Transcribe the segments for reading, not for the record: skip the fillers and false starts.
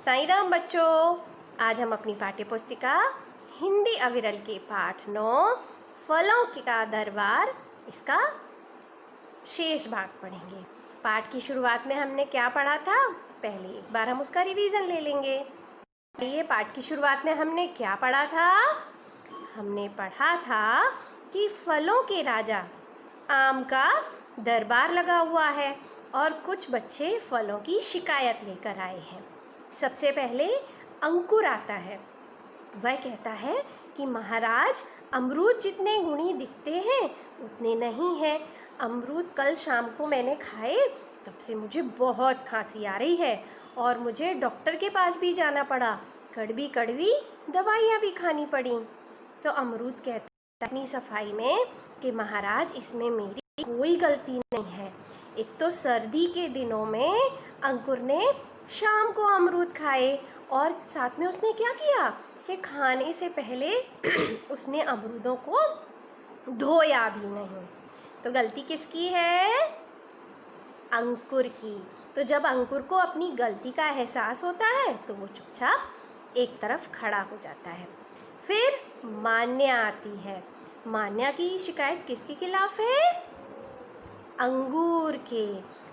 साईं राम बच्चों, आज हम अपनी पाठ्य पुस्तिका हिंदी अविरल के पाठ 9 फलों का दरबार इसका शेष भाग पढ़ेंगे। पाठ की शुरुआत में हमने क्या पढ़ा था, पहले एक बार हम उसका रिवीजन ले लेंगे। ये पाठ की शुरुआत में हमने क्या पढ़ा था? हमने पढ़ा था कि फलों के राजा आम का दरबार लगा हुआ है और कुछ बच्चे फलों की शिकायत लेकर आए हैं। सबसे पहले अंकुर आता है। वह कहता है कि महाराज, अमरूद जितने गुणी दिखते हैं उतने नहीं हैं। अमरूद कल शाम को मैंने खाए, तब से मुझे बहुत खांसी आ रही है और मुझे डॉक्टर के पास भी जाना पड़ा। कड़वी कड़वी दवाइयाँ भी खानी पड़ी। तो अमरूद कहता है अपनी सफाई में कि महाराज, इसमें मेरी कोई गलती नहीं है। एक तो सर्दी के दिनों में अंकुर ने शाम को अमरूद खाए और साथ में उसने क्या किया कि खाने से पहले उसने अमरूदों को धोया भी नहीं। तो गलती किसकी है? अंकुर की। तो जब अंकुर को अपनी गलती का एहसास होता है तो वो चुपचाप एक तरफ खड़ा हो जाता है। फिर मान्या आती है। मान्या की शिकायत किसके खिलाफ है? अंगूर के।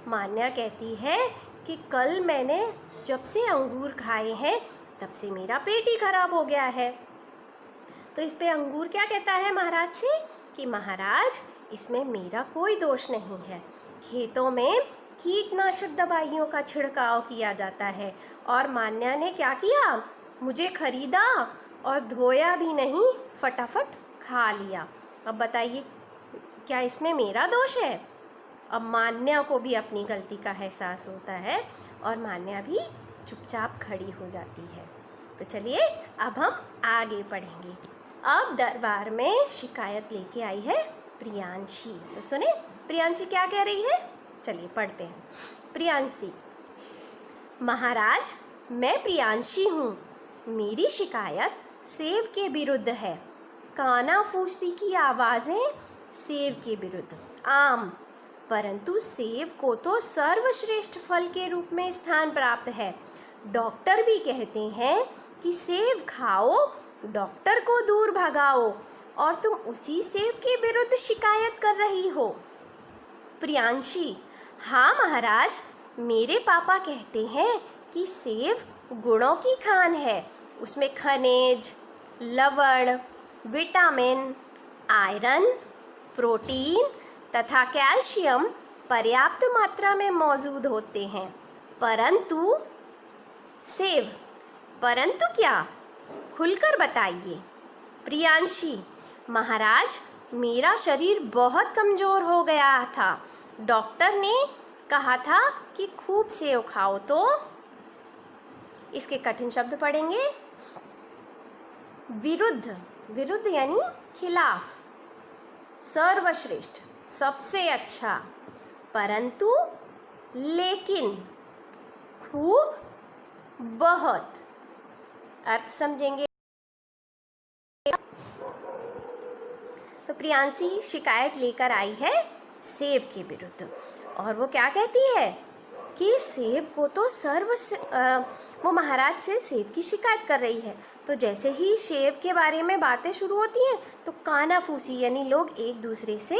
मान्या कहती है कि कल मैंने जब से अंगूर खाए हैं तब से मेरा पेट ही खराब हो गया है। तो इस पे अंगूर क्या कहता है महाराज से कि महाराज, इसमें मेरा कोई दोष नहीं है। खेतों में कीटनाशक दवाइयों का छिड़काव किया जाता है और मान्या ने क्या किया, मुझे खरीदा और धोया भी नहीं, फटाफट खा लिया। अब बताइए, क्या इसमें मेरा दोष है? अब मान्या को भी अपनी गलती का एहसास होता है और मान्या भी चुपचाप खड़ी हो जाती है। तो चलिए अब हम आगे पढ़ेंगे। अब दरबार में शिकायत लेके आई है प्रियांशी। तो सुने प्रियांशी क्या कह रही है, चलिए पढ़ते हैं। प्रियांशी: महाराज, मैं प्रियांशी हूँ। मेरी शिकायत सेब के विरुद्ध है। कानाफूसी की आवाज़ें सेब के विरुद्ध। आम, परंतु सेब को तो सर्वश्रेष्ठ फल के रूप में स्थान प्राप्त है। डॉक्टर भी कहते हैं कि सेब खाओ, डॉक्टर को दूर भगाओ, और तुम उसी सेब के विरुद्ध शिकायत कर रही हो। प्रियांशी: हाँ महाराज, मेरे पापा कहते हैं कि सेब गुणों की खान है। उसमें खनिज, लवण, विटामिन, आयरन, प्रोटीन तथा कैल्शियम पर्याप्त मात्रा में मौजूद होते हैं। परंतु सेब, परंतु क्या? खुलकर बताइए। प्रियांशी: महाराज, मेरा शरीर बहुत कमज़ोर हो गया था। डॉक्टर ने कहा था कि खूब सेब खाओ। तो इसके कठिन शब्द पढ़ेंगे। विरुद्ध, विरुद्ध यानी खिलाफ। सर्वश्रेष्ठ, सबसे अच्छा। परंतु, लेकिन, खूब, बहुत। अर्थ समझेंगे। तो प्रियांशी शिकायत लेकर आई है सेब के विरुद्ध और वो क्या कहती है कि सेब को तो वो महाराज से सेब की शिकायत कर रही है। तो जैसे ही सेब के बारे में बातें शुरू होती हैं तो कानाफूसी यानी लोग एक दूसरे से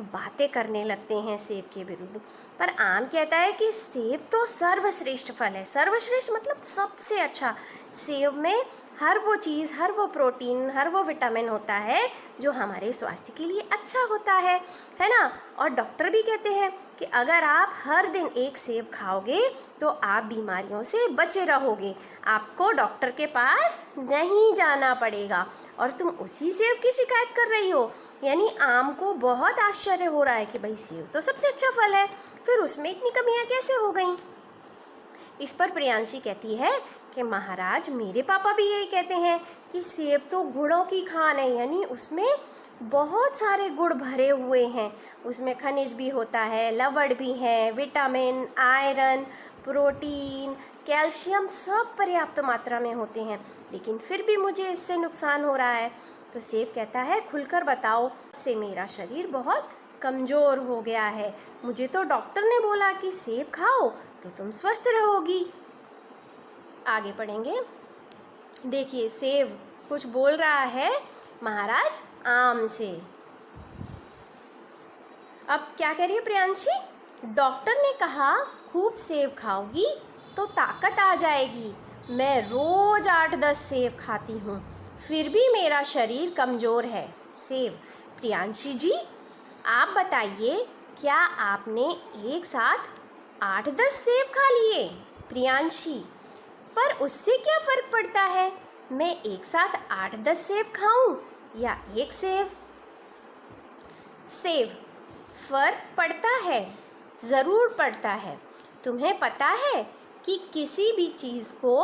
बातें करने लगते हैं सेब के विरुद्ध। पर आम कहता है कि सेब तो सर्वश्रेष्ठ फल है। सर्वश्रेष्ठ मतलब सबसे अच्छा। सेब में हर वो चीज़, हर वो प्रोटीन, हर वो विटामिन होता है जो हमारे स्वास्थ्य के लिए अच्छा होता है ना। और डॉक्टर भी कहते हैं कि अगर आप हर दिन एक सेब खाओगे तो आप बीमारियों से बचे रहोगे, आपको डॉक्टर के पास नहीं जाना पड़ेगा। और तुम उसी सेब की शिकायत कर रही हो। यानी आम को बहुत आश्चर्य हो रहा है कि भाई सेब तो सबसे अच्छा फल है, फिर उसमें इतनी कमियां कैसे हो गई। इस पर प्रियांशी कहती है कि महाराज, मेरे पापा भी यही कहते हैं कि सेब तो गुणों की खान है। यानी उसमें बहुत सारे गुण भरे हुए हैं। उसमें खनिज भी होता है, लवण भी है, विटामिन, आयरन, प्रोटीन, कैल्शियम सब पर्याप्त मात्रा में होते हैं, लेकिन फिर भी मुझे इससे नुकसान हो रहा है। तो सेब कहता है, खुलकर बताओ। से मेरा शरीर बहुत कमज़ोर हो गया है। मुझे तो डॉक्टर ने बोला कि सेब खाओ तो तुम स्वस्थ रहोगी। आगे पढ़ेंगे। देखिए सेब कुछ बोल रहा है महाराज आम से। अब क्या कह रही है प्रियांशी? डॉक्टर ने कहा खूब सेब खाओगी तो ताकत आ जाएगी। मैं रोज 8-10 सेब खाती हूँ, फिर भी मेरा शरीर कमज़ोर है। सेब। प्रियांशी जी आप बताइए, क्या आपने एक साथ 8-10 सेब खा लिए? प्रियांशी पर उससे क्या फ़र्क पड़ता है, मैं एक साथ 8-10 सेब खाऊं या एक सेब? सेब। फ़र्क पड़ता है, ज़रूर पड़ता है। तुम्हें पता है कि किसी भी चीज़ को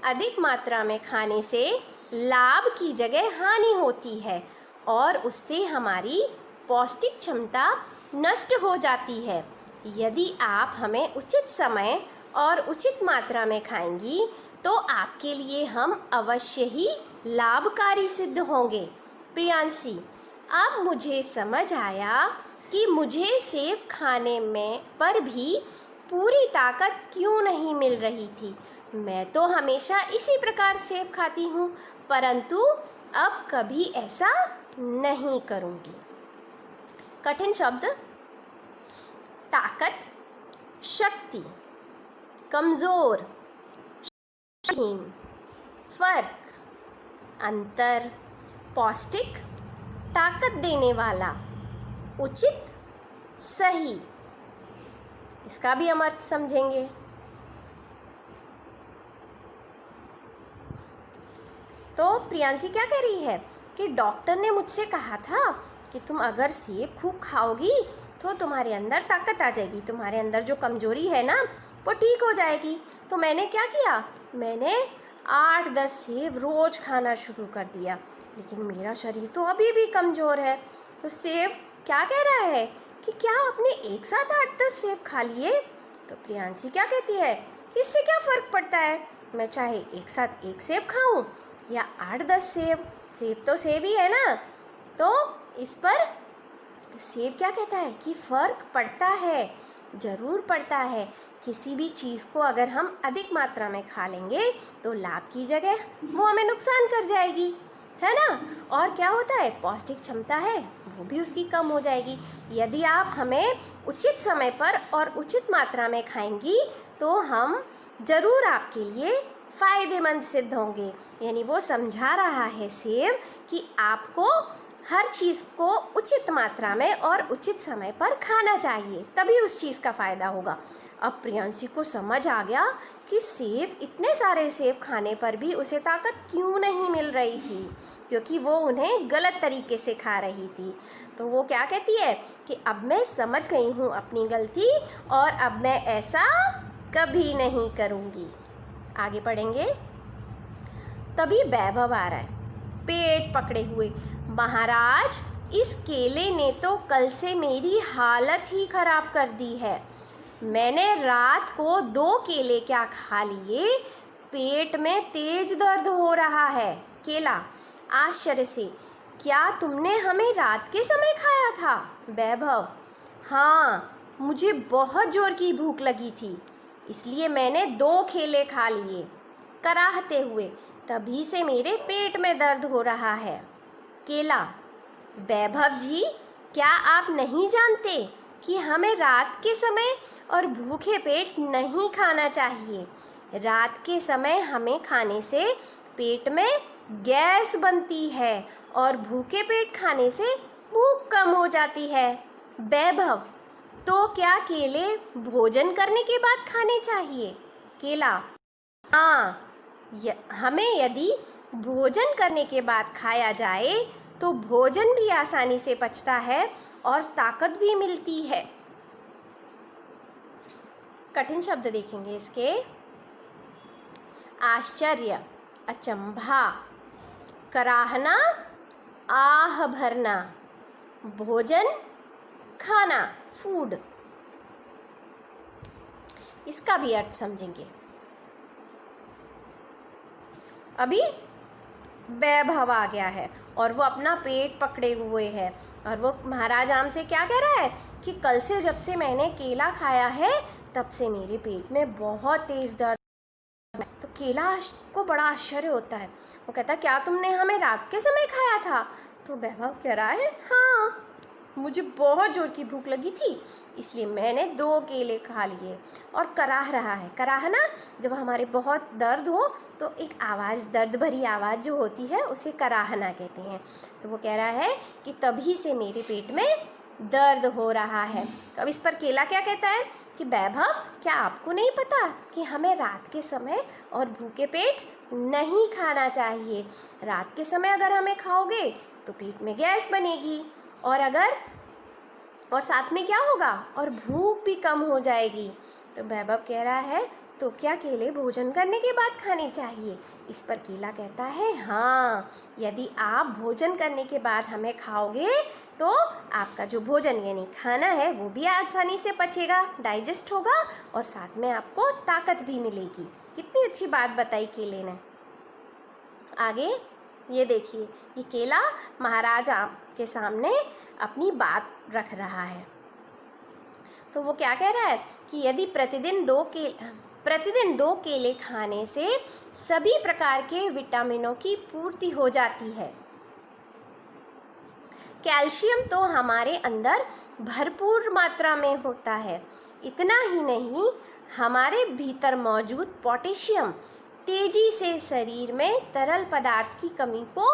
अधिक मात्रा में खाने से लाभ की जगह हानि होती है और उससे हमारी पौष्टिक क्षमता नष्ट हो जाती है। यदि आप हमें उचित समय और उचित मात्रा में खाएंगी तो आपके लिए हम अवश्य ही लाभकारी सिद्ध होंगे। प्रियांशी अब मुझे समझ आया कि मुझे सेब खाने में पर भी पूरी ताकत क्यों नहीं मिल रही थी। मैं तो हमेशा इसी प्रकार सेब खाती हूँ, परंतु अब कभी ऐसा नहीं करूँगी। कठिन शब्द। ताकत, शक्ति, कमज़ोर, हीन, फर्क, अंतर, पौष्टिक, ताकत देने वाला, उचित, सही। इसका भी हम अर्थ समझेंगे। तो प्रियांशी क्या कह रही है कि डॉक्टर ने मुझसे कहा था कि तुम अगर सेब खूब खाओगी तो तुम्हारे अंदर ताकत आ जाएगी, तुम्हारे अंदर जो कमज़ोरी है ना वो ठीक हो जाएगी। तो मैंने क्या किया, मैंने 8-10 सेब रोज़ खाना शुरू कर दिया, लेकिन मेरा शरीर तो अभी भी कमज़ोर है। तो सेब क्या कह रहा है कि क्या आपने एक साथ 8-10 सेब खा लिए? तो प्रियांशी क्या कहती है कि इससे क्या फ़र्क पड़ता है, मैं चाहे एक साथ एक सेब खाऊं या 8-10 सेब, सेब तो सेब ही है ना। तो इस पर सेब क्या कहता है कि फ़र्क पड़ता है, ज़रूर पड़ता है। किसी भी चीज़ को अगर हम अधिक मात्रा में खा लेंगे तो लाभ की जगह वो हमें नुकसान कर जाएगी, है ना। और क्या होता है, पौष्टिक क्षमता है वो भी उसकी कम हो जाएगी। यदि आप हमें उचित समय पर और उचित मात्रा में खाएंगी तो हम ज़रूर आपके लिए फ़ायदेमंद सिद्ध होंगे। यानी वो समझा रहा है सेब कि आपको हर चीज़ को उचित मात्रा में और उचित समय पर खाना चाहिए, तभी उस चीज़ का फ़ायदा होगा। अब प्रियांशी को समझ आ गया कि सेब, इतने सारे सेब खाने पर भी उसे ताकत क्यों नहीं मिल रही थी, क्योंकि वो उन्हें गलत तरीके से खा रही थी। तो वो क्या कहती है कि अब मैं समझ गई हूँ अपनी गलती और अब मैं ऐसा कभी नहीं करूँगी। आगे पढ़ेंगे। तभी वैभव आ रहा है पेट पकड़े हुए। महाराज इस केले ने तो कल से मेरी हालत ही खराब कर दी है। मैंने रात को 2 केले क्या खा लिए, पेट में तेज दर्द हो रहा है। केला आश्चर्य से, क्या तुमने हमें रात के समय खाया था? वैभव हाँ, मुझे बहुत जोर की भूख लगी थी, इसलिए मैंने 2 केले खा लिए। कराहते हुए, तभी से मेरे पेट में दर्द हो रहा है। केला वैभव जी, क्या आप नहीं जानते कि हमें रात के समय और भूखे पेट नहीं खाना चाहिए? रात के समय हमें खाने से पेट में गैस बनती है और भूखे पेट खाने से भूख कम हो जाती है। वैभव तो क्या केले भोजन करने के बाद खाने चाहिए? केला हाँ, हमें यदि भोजन करने के बाद खाया जाए तो भोजन भी आसानी से पचता है और ताकत भी मिलती है। कठिन शब्द देखेंगे इसके। आश्चर्य, अचंभा, कराहना, आह भरना, भोजन, खाना, फूड। इसका भी अर्थ समझेंगे। अभी वैभव आ गया है और वो अपना पेट पकड़े हुए है और वो महाराज आम से क्या कह रहा है कि कल से जब से मैंने केला खाया है तब से मेरे पेट में बहुत तेज दर्द है। तो केला को बड़ा आश्चर्य होता है। वो कहता है, क्या तुमने हमें रात के समय खाया था? तो वैभव कह रहा है, हाँ, मुझे बहुत ज़ोर की भूख लगी थी, इसलिए मैंने 2 केले खा लिए। और कराह रहा है। कराहना, जब हमारे बहुत दर्द हो तो एक आवाज़, दर्द भरी आवाज़ जो होती है, उसे कराहना कहते हैं। तो वो कह रहा है कि तभी से मेरे पेट में दर्द हो रहा है। तो अब इस पर केला क्या कहता है कि वैभव, क्या आपको नहीं पता कि हमें रात के समय और भूखे पेट नहीं खाना चाहिए? रात के समय अगर हमें खाओगे तो पेट में गैस बनेगी, और साथ में क्या होगा, और भूख भी कम हो जाएगी। तो वैभव कह रहा है, तो क्या केले भोजन करने के बाद खाने चाहिए? इस पर केला कहता है, हाँ, यदि आप भोजन करने के बाद हमें खाओगे तो आपका जो भोजन यानी खाना है वो भी आसानी से पचेगा, डाइजेस्ट होगा, और साथ में आपको ताकत भी मिलेगी। कितनी अच्छी बात बताई केले ने। आगे ये देखिए, ये केला महाराज आम के सामने अपनी बात रख रहा है। तो वो क्या कह रहा है कि यदि प्रतिदिन 2 केले खाने से सभी प्रकार के विटामिनों की पूर्ति हो जाती है। कैल्शियम तो हमारे अंदर भरपूर मात्रा में होता है। इतना ही नहीं, हमारे भीतर मौजूद पोटेशियम तेजी से शरीर में तरल पदार्थ की कमी को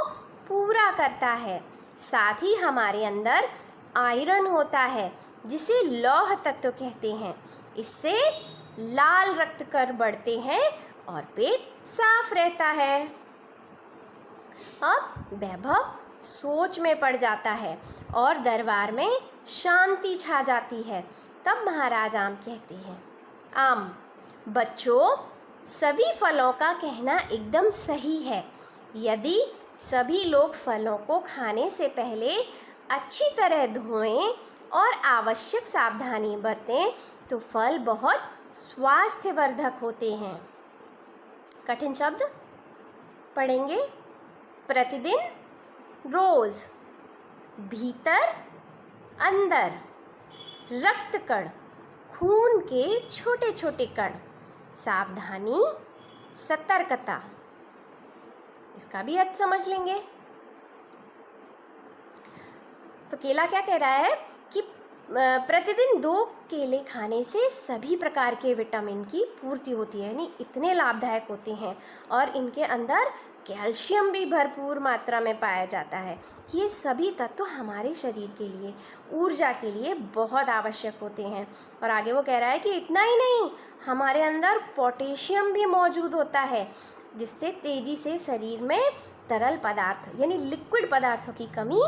पूरा करता है। साथ ही हमारे अंदर आयरन होता है, जिसे लौह तत्व कहते हैं। इससे लाल रक्त कण बढ़ते हैं और पेट साफ रहता है। अब वैभव सोच में पड़ जाता है और दरबार में शांति छा जाती है। तब महाराज आम कहते हैं, आम, बच्चों, सभी फलों का कहना एकदम सही है। यदि सभी लोग फलों को खाने से पहले अच्छी तरह धोएं और आवश्यक सावधानी बरतें तो फल बहुत स्वास्थ्यवर्धक होते हैं। कठिन शब्द पढ़ेंगे। प्रतिदिन, रोज, भीतर, अंदर, रक्त कण, खून के छोटे छोटे कण, सावधानी, सतर्कता। इसका भी अर्थ समझ लेंगे। तो केला क्या कह रहा है कि प्रतिदिन 2 केले खाने से सभी प्रकार के विटामिन की पूर्ति होती है, यानी इतने लाभदायक होते हैं, और इनके अंदर कैल्शियम भी भरपूर मात्रा में पाया जाता है। ये सभी तत्व हमारे शरीर के लिए, ऊर्जा के लिए बहुत आवश्यक होते हैं। और आगे वो कह रहा है कि इतना ही नहीं, हमारे अंदर पोटेशियम भी मौजूद होता है, जिससे तेजी से शरीर में तरल पदार्थ यानी लिक्विड पदार्थों की कमी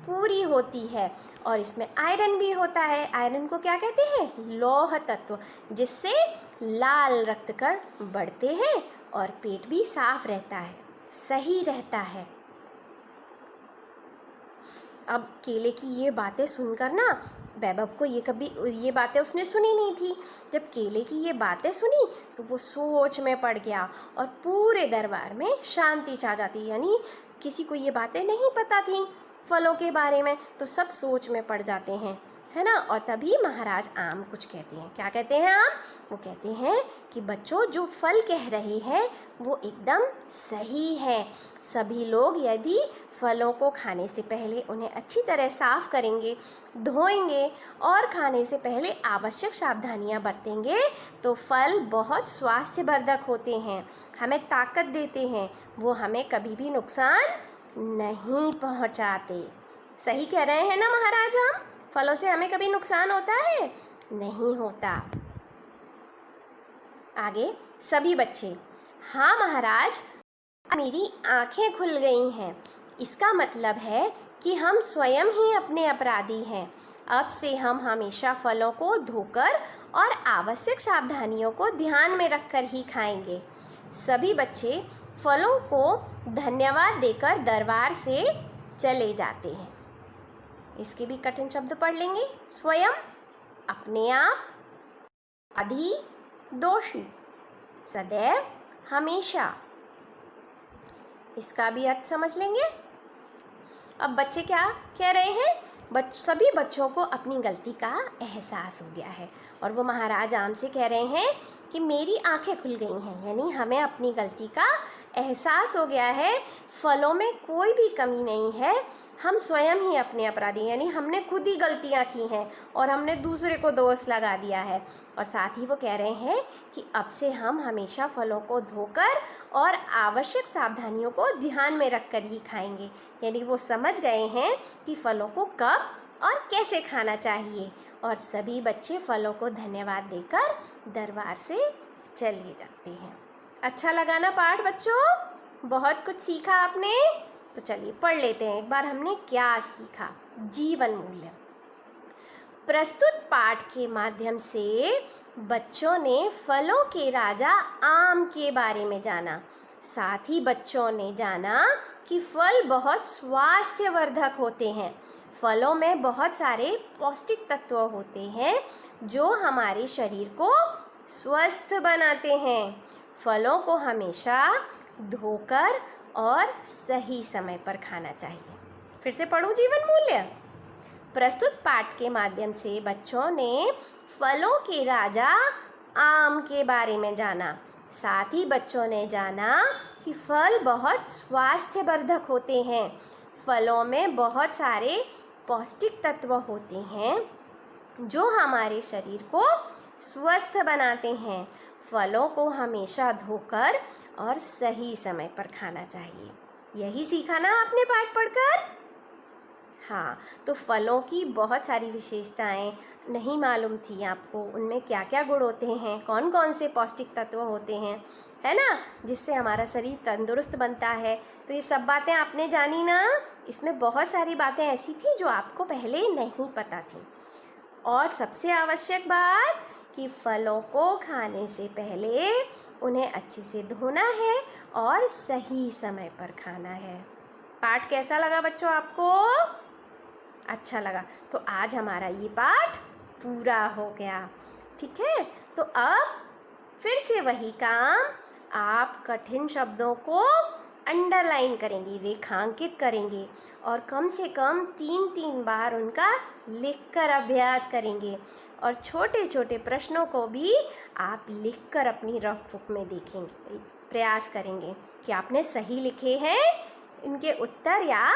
पूरी होती है। और इसमें आयरन भी होता है। आयरन को क्या कहते हैं? लौह तत्व, जिससे लाल रक्त कण बढ़ते हैं और पेट भी साफ रहता है, सही रहता है। अब केले की ये बातें सुनकर ना, वैभव को ये बातें उसने सुनी नहीं थी। जब केले की ये बातें सुनी तो वो सोच में पड़ गया और पूरे दरबार में शांति छा जाती। यानी किसी को ये बातें नहीं पता थी फलों के बारे में, तो सब सोच में पड़ जाते हैं, है ना। और तभी महाराज आम कुछ कहते हैं। क्या कहते हैं आम? वो कहते हैं कि बच्चों, जो फल कह रहे हैं वो एकदम सही है। सभी लोग यदि फलों को खाने से पहले उन्हें अच्छी तरह साफ करेंगे, धोएंगे और खाने से पहले आवश्यक सावधानियां बरतेंगे तो फल बहुत स्वास्थ्यवर्धक होते हैं, हमें ताकत देते हैं, वो हमें कभी भी नुकसान नहीं पहुंचाते। सही कह रहे हैं ना महाराज हम? फलों से हमें कभी नुकसान होता है? नहीं होता। आगे सभी बच्चे, हाँ महाराज, मेरी आंखें खुल गई हैं। इसका मतलब है कि हम स्वयं ही अपने अपराधी हैं। अब से हम हमेशा फलों को धोकर और आवश्यक सावधानियों को ध्यान में रखकर ही खाएंगे। सभी बच्चे फलों को धन्यवाद देकर दरबार से चले जाते हैं। इसके भी कठिन शब्द पढ़ लेंगे। स्वयं, अपने आप, अपराधी, दोषी, सदैव, हमेशा। इसका भी अर्थ समझ लेंगे। अब बच्चे क्या कह रहे हैं सभी बच्चों को अपनी गलती का एहसास हो गया है और वो महाराज आम से कह रहे हैं कि मेरी आंखें खुल गई हैं, यानी हमें अपनी गलती का एहसास हो गया है। फलों में कोई भी कमी नहीं है, हम स्वयं ही अपने अपराधी, यानी हमने खुद ही गलतियां की हैं और हमने दूसरे को दोष लगा दिया है। और साथ ही वो कह रहे हैं कि अब से हम हमेशा फलों को धोकर और आवश्यक सावधानियों को ध्यान में रखकर ही खाएंगे, यानी वो समझ गए हैं कि फलों को कब और कैसे खाना चाहिए। और सभी बच्चे फलों को धन्यवाद देकर दरबार से चले जाते हैं। अच्छा लगा ना पाठ बच्चों? बहुत कुछ सीखा आपने? तो चलिए पढ़ लेते हैं एक बार हमने क्या सीखा। जीवन मूल्य। प्रस्तुत पाठ के माध्यम से बच्चों ने फलों के राजा आम के बारे में जाना। साथ ही बच्चों ने जाना कि फल बहुत स्वास्थ्यवर्धक होते हैं। फलों में बहुत सारे पौष्टिक तत्व होते हैं जो हमारे शरीर को स्वस्थ बनाते हैं। फलों को हमेशा धोकर और सही समय पर खाना चाहिए। फिर से पढ़ूं जीवन मूल्य। प्रस्तुत पाठ के माध्यम से बच्चों ने फलों के राजा आम के बारे में जाना। साथ ही बच्चों ने जाना कि फल बहुत स्वास्थ्यवर्धक होते हैं। फलों में बहुत सारे पौष्टिक तत्व होते हैं जो हमारे शरीर को स्वस्थ बनाते हैं। फलों को हमेशा धोकर और सही समय पर खाना चाहिए। यही सीखा ना आपने पाठ पढ़कर? हाँ, तो फलों की बहुत सारी विशेषताएं नहीं मालूम थी आपको, उनमें क्या क्या गुण होते हैं, कौन कौन से पौष्टिक तत्व होते हैं, है ना, जिससे हमारा शरीर तंदुरुस्त बनता है। तो ये सब बातें आपने जानी ना? इसमें बहुत सारी बातें ऐसी थी जो आपको पहले नहीं पता थी। और सबसे आवश्यक बात कि फलों को खाने से पहले उन्हें अच्छे से धोना है और सही समय पर खाना है। पाठ कैसा लगा बच्चों आपको? अच्छा लगा? तो आज हमारा ये पाठ पूरा हो गया। ठीक है, तो अब फिर से वही काम, आप कठिन शब्दों को अंडरलाइन करेंगे, रेखांकित करेंगे और कम से कम 3-3 बार उनका लिखकर अभ्यास करेंगे। और छोटे छोटे प्रश्नों को भी आप लिखकर अपनी रफ बुक में देखेंगे, प्रयास करेंगे कि आपने सही लिखे हैं इनके उत्तर या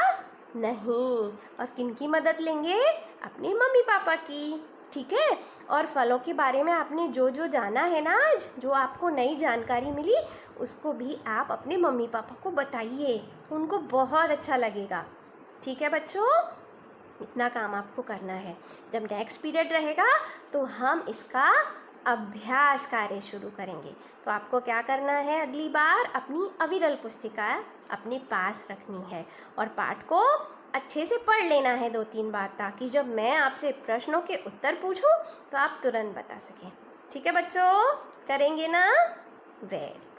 नहीं। और किनकी मदद लेंगे? अपने मम्मी पापा की। ठीक है, और फलों के बारे में आपने जो जो जाना है ना आज, जो आपको नई जानकारी मिली, उसको भी आप अपने मम्मी पापा को बताइए, तो उनको बहुत अच्छा लगेगा। ठीक है बच्चों, इतना काम आपको करना है। जब नेक्स्ट पीरियड रहेगा तो हम इसका अभ्यास कार्य शुरू करेंगे। तो आपको क्या करना है, अगली बार अपनी अविरल पुस्तिका अपने पास रखनी है और पाठ को अच्छे से पढ़ लेना है 2-3 बार, ताकि जब मैं आपसे प्रश्नों के उत्तर पूछूं तो आप तुरंत बता सकें। ठीक है बच्चों, करेंगे ना? वेरी